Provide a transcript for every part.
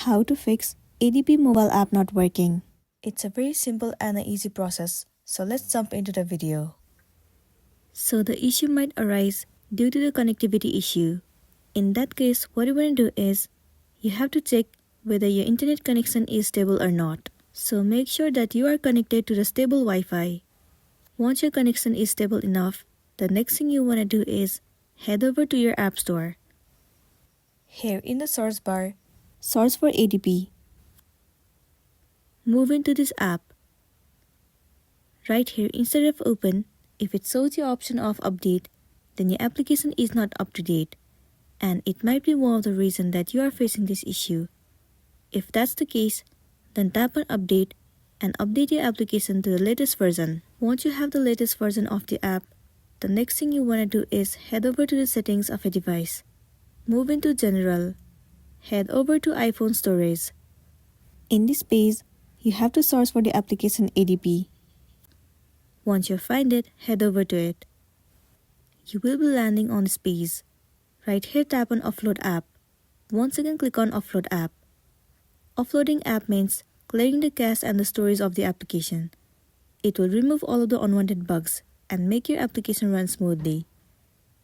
How to fix ADP mobile app not working. It's a very simple and an easy process, so let's jump into the video. So the issue might arise due to the connectivity issue. In that case, what you want to do is, you have to check whether your internet connection is stable or not. So make sure that you are connected to the stable Wi-Fi. Once your connection is stable enough, the next thing you want to do is head over to your app store. Here in the search bar, search for ADP. Move into this app. Right here, instead of open, if it shows the option of update, then your application is not up to date, and it might be one of the reasons that you are facing this issue. If that's the case, then tap on update and update your application to the latest version. Once you have the latest version of the app, the next thing you want to do is head over to the settings of a device. Move into general. Head over to iPhone storage. In this page, you have to search for the application ADP. Once you find it, head over to it. You will be landing on this page. Right here, tap on Offload App. Once again, click on Offload App. Offloading app means clearing the cache and the storage of the application. It will remove all of the unwanted bugs and make your application run smoothly.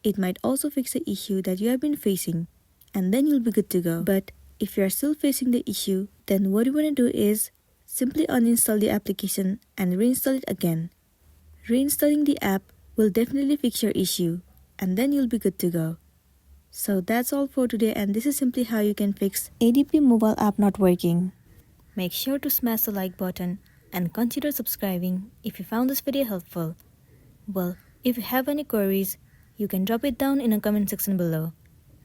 It might also fix the issue that you have been facing, and then you'll be good to go. But if you are still facing the issue, then what you want to do is simply uninstall the application and reinstall it again. Reinstalling the app will definitely fix your issue, and then you'll be good to go. So that's all for today, and this is simply how you can fix ADP mobile app not working. Make sure to smash the like button and consider subscribing if you found this video helpful. Well, if you have any queries, you can drop it down in the comment section below.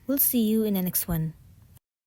We'll see you in the next one.